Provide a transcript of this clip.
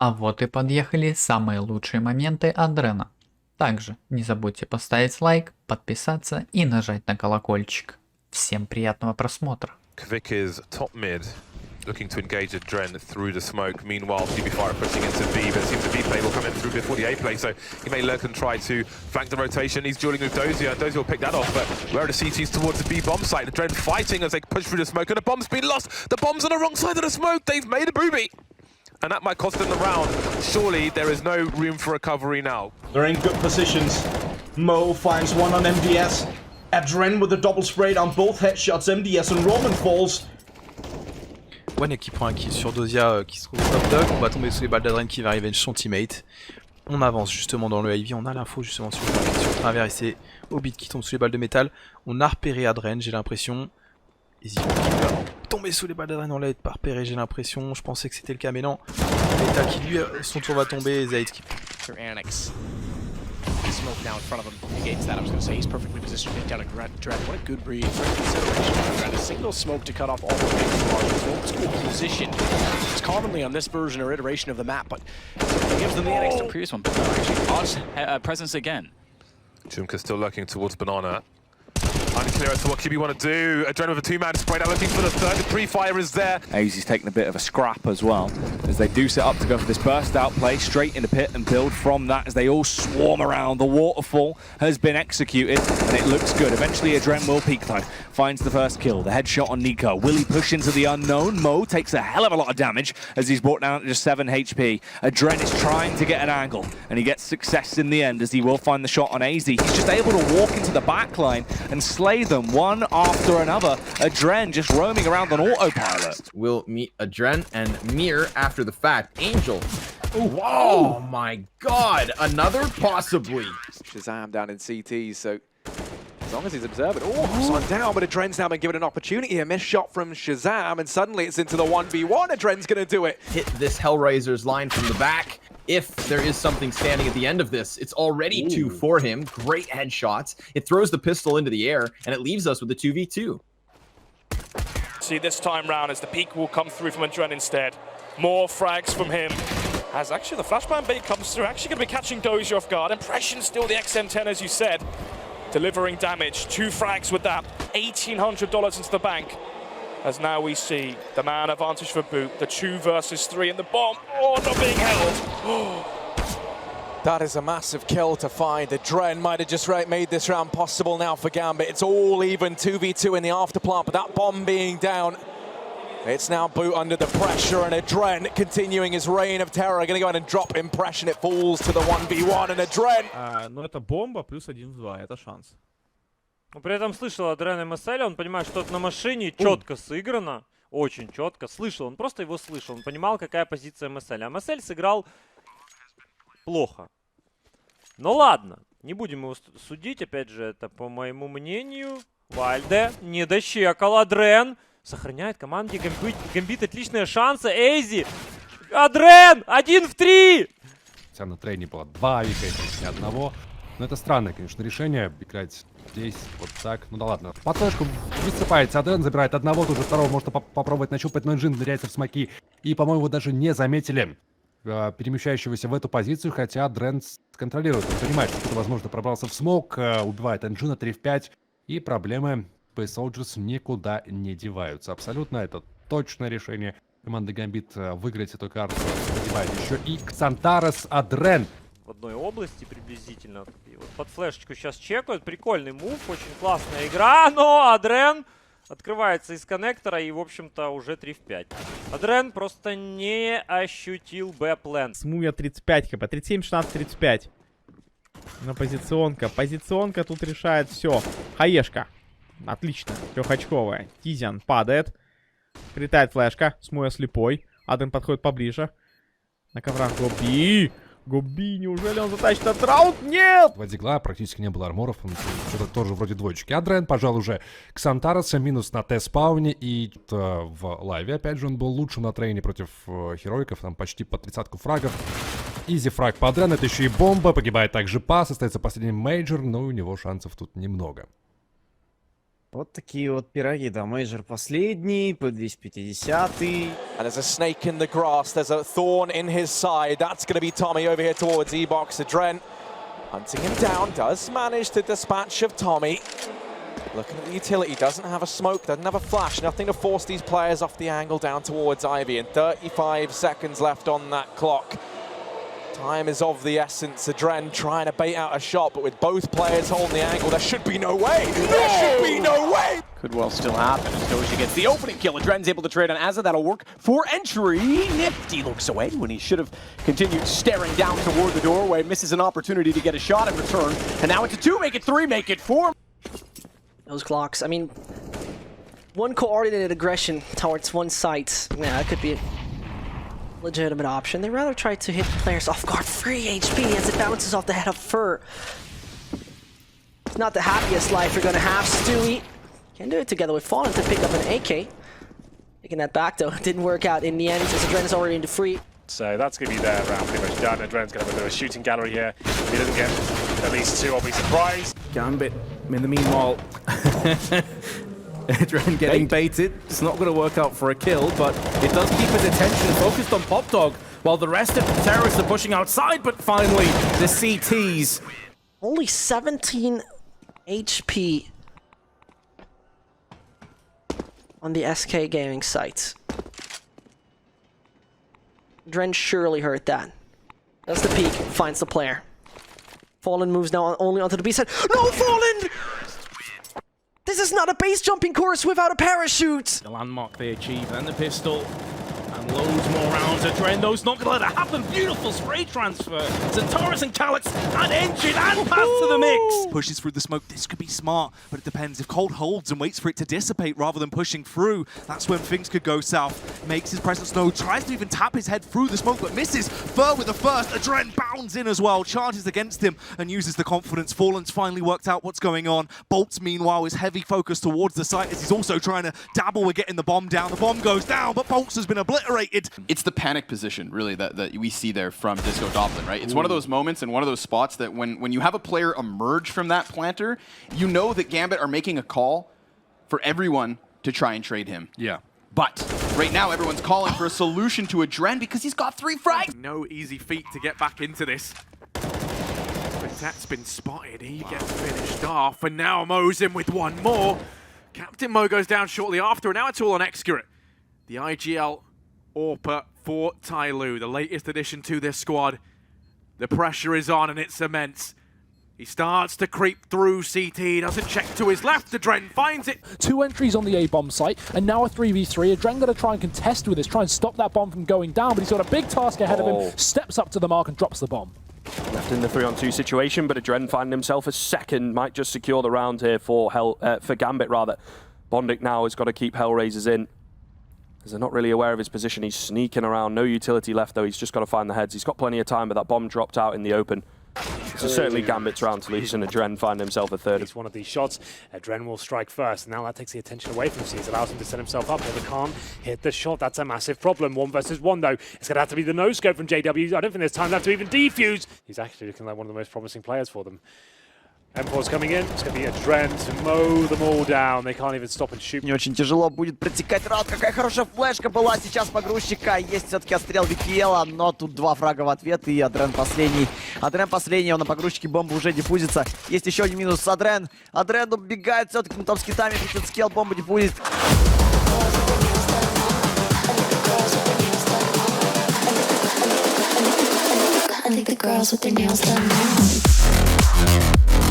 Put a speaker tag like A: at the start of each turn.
A: А вот и подъехали самые лучшие моменты Адрена. Также не забудьте поставить лайк, подписаться и нажать на колокольчик. Всем приятного просмотра.
B: Kvik is top mid, looking to engage Adren through the smoke. Meanwhile, CB Fire pushing into B, but it seems the B play will come in through before the A play, so he may lurk and try to flank the rotation. He's dueling with Dozier, and Dozier will pick that off, but where are the CTs towards the B bomb site? Adren fighting as they push through the smoke, and the bomb's been lost! The bomb's on the wrong side of the smoke! They've made a booby! And that might cost them the round. Surely there is no room for recovery now.
C: They're in good positions. Mo finds one on MDS. Adren with a double spray on both headshots. MDS and Roman falls.
D: One qui prend un kill sur Dosia qui se trouve au top dog. On va tomber sous les balles d'Adren qui va revenge son teammate. On avance justement dans le IV. On a l'info justement sur le travers et c'est Hobbit qui tombe sous les balles de métal. On a repéré Adren, j'ai l'impression. Easy qui va tomber sous les balles d'Adren, on l'a pas repéré, j'ai l'impression. Je pensais que c'était le cas, mais non. Meta qui lui, son tour va tomber. Zaid qui.
E: Smoke now in front of him against that. I was going to say he's perfectly positioned to hit down a Dread. What a good breed. Great consideration. A single smoke to cut off all the way to cool position. It's commonly on this version or iteration of the map, but it gives them the annex to the previous one. But no, actually, Oz presence again.
B: Jumka still lurking towards Banana. Unclear as to what QB want to do. Adren with a two-man spray now looking for the third. The pre-fire is there.
F: AZ's taking a bit of a scrap as well, as they do set up to go for this burst out play, straight in the pit and build from that as they all swarm around. The waterfall has been executed and it looks good. Eventually Adren will peek though, finds the first kill. The headshot on Nico. Will he push into the unknown? Mo takes a hell of a lot of damage as he's brought down to just 7 HP. Adren is trying to get an angle and he gets success in the end as he will find the shot on AZ. He's just able to walk into the back line and slay them one after another. Adren just roaming around on autopilot.
G: We'll meet Adren and Mir after the fact. Angel. Ooh, oh my god, another possibly.
H: Shazam down in CT, so as long as he's observing. Oh, upside down, but Adren's now been given an opportunity. A missed shot from Shazam, and suddenly it's into the 1v1. Adren's going to do it.
G: Hit this Hellraiser's line from the back. If there is something standing at the end of this, it's already 2 for him. Great headshots. It throws the pistol into the air, and it leaves us with a 2v2.
I: See this time round as the peak will come through from Adren instead. More frags from him. As actually the flashbang bait comes through, actually going to be catching Dozier off guard. Impression still the XM10 as you said. Delivering damage, 2 frags with that. $1,800 into the bank. As now we see the man advantage for Boot, the 2 versus 3 and the bomb, not being held.
H: That is a massive kill to find. Adren might have just made this round possible now for Gambit. It's all even 2v2 in the afterplant, but that bomb being down, it's now Boot under the pressure and Adren continuing his reign of terror. Going to go ahead and drop Impression. It falls to the 1v1 and Adren.
J: Ну это бомба плюс 1 в 2, это шанс.
K: Но при этом слышал Адрен МСЛ, он понимает, что это на машине четко сыграно, очень четко. Слышал, он просто его слышал, он понимал, какая позиция МСЛ. А МСЛ сыграл плохо. Ну ладно, не будем его судить, опять же, это по моему мнению. Вальде не дощекал, Адрен сохраняет команде Гамбит отличные шансы. Эйзи, Адрен, 1 в 3!
L: Хотя на трейне было 2 авика, не одного. Но это странное, конечно, решение, играть здесь, вот так. Ну да ладно. Под флешку высыпается Адрен, забирает одного, тут же второго можно попробовать нащупать, но Джин ныряется в смоки. И, по-моему, даже не заметили перемещающегося в эту позицию, хотя Адрен контролирует. Он понимает, что кто-то, возможно, пробрался в смок, убивает Энджина 3 в 5, и проблемы Space Soldiers никуда не деваются. Абсолютно это точное решение команды Гамбит выиграть эту карту. Задевает еще и Ксантарес Адрен.
K: В одной области приблизительно. И вот под флешечку сейчас чекают. Прикольный мув, очень классная игра. Но Адрен открывается из коннектора и, в общем-то, уже 3 в 5. Адрен просто не ощутил Б-план.
J: Смуя 35 хп, 37, 16, 35. Но позиционка. Позиционка тут решает все. Хаешка. Отлично. Трехочковая. Тизиан падает. Прилетает флешка. Смуя слепой. Адрен подходит поближе. На коврах Гоби. Гоби, неужели он затащит этот раунд? Нет!
L: В Дигла практически не было арморов, он что-то тоже вроде двоечки. Адрен, пожалуй, уже Ксантареса, минус на Т-спауне, и в лайве, опять же, он был лучшим на трейне против хероиков, там почти по 30-ку фрагов. Изи фраг по Адрену, это еще и бомба, погибает также пас, остается последний мейджор, но у него шансов тут немного.
M: Вот такие вот пироги, да, мейджор последний, по 250-й.
H: And there's a snake in the grass, there's a thorn in his side. That's going to be Tommy over here towards E-Box. Adren hunting him down, does manage to dispatch of Tommy. Looking at the utility, doesn't have a smoke, doesn't have a flash, nothing to force these players off the angle down towards Ivy. And 35 seconds left on that clock. Time is of the essence. Adren trying to bait out a shot, but with both players holding the angle, there should be no way. There should be no way.
E: Could well still happen as Doja gets the opening kill. Adren's able to trade on Azza. That'll work for entry. Nifty looks away when he should have continued staring down toward the doorway. Misses an opportunity to get a shot in return. And now it's a 2, make it 3, make it 4.
N: Those clocks, I mean, one coordinated aggression towards one site, yeah, that could be a legitimate option. They rather try to hit players off guard. Free HP as it bounces off the head of Fur. It's not the happiest life you're gonna have, Stewie. Can do it together with Fallen to pick up an AK. Taking that back though, didn't work out in the end as Adren's already into free.
I: So that's going to be their round pretty much done. Adren's going to have a bit of a shooting gallery here. If he doesn't get at least 2, I'll be surprised.
O: Gambit, in the meanwhile, Adren getting baited. It's not going to work out for a kill, but it does keep his attention focused on Pop Dog, while the rest of the terrorists are pushing outside, but finally, the CTs.
N: Only 17 HP on the SK Gaming site. Adren surely heard that. That's the peak, finds the player. Fallen moves now only onto the B side. No, Fallen! This is not a base jumping course without a parachute!
O: The landmark they achieve, and the pistol. And loads more rounds. Adren, those not going to let it happen. Beautiful spray transfer. Zentaurus and Calyx, and Engine, and pass to the mix.
P: Pushes through the smoke. This could be smart, but it depends. If Cold holds and waits for it to dissipate rather than pushing through, that's when things could go south. Makes his presence known, tries to even tap his head through the smoke, but misses. Fur with the first. Adren bounds in as well, charges against him, and uses the confidence. Fallen's finally worked out what's going on. Bolts, meanwhile, is heavy focus towards the site as he's also trying to dabble with getting the bomb down. The bomb goes down, but Bolts has been obliterated.
Q: It's the panic position, really, that we see there from Disco Doblin, right? It's one of those moments and one of those spots that when you have a player emerge from that planter, you know that Gambit are making a call for everyone to try and trade him.
L: Yeah.
Q: But right now, everyone's calling for a solution to Adren because he's got 3 frags.
R: No easy feat to get back into this. But that's been spotted. He gets finished off, and now Mo's in with one more. Captain Mo goes down shortly after, and now it's all on Excurate. The IGL AWPer for Tyloo, the latest addition to this squad. The pressure is on and it's immense. He starts to creep through CT, doesn't check to his left, Adren finds it.
S: 2 entries on the A-bomb site, and now a 3v3. Adren going to try and contest with this, try and stop that bomb from going down, but he's got a big task ahead of him, steps up to the mark and drops the bomb.
T: Left in the 3-on-2 situation, but Adren finding himself a second, might just secure the round here for Gambit rather. Bondic now has got to keep Hellraisers in. As they're not really aware of his position, he's sneaking around. No utility left, though. He's just got to find the heads. He's got plenty of time, but that bomb dropped out in the open. So certainly Gambit's round to lose, and Adren find himself a third.
I: It's one of these shots. Adren will strike first. Now that takes the attention away from Seas, allows him to set himself up. But can't hit the shot. That's a massive problem. 1 versus 1, though. It's going to have to be the no-scope from JW. I don't think there's time left to even defuse. He's actually looking like one of the most promising players for them. M4's coming in. It's going to be Adren to mow them all down. They can't even stop and shoot.
M: Не очень тяжело будет протекать раунд. Какая хорошая флешка была сейчас погрузчика. Есть все-таки отстрел VPL, но тут 2 фрага в ответ. И Адрен последний. Адрен последний, он на погрузчике, бомба уже диффузится. Есть еще один минус с Адрен. Адрен убегает все-таки, но там с китами кричит скелл, бомба диффузит.
U: I think the girls with their nails done now.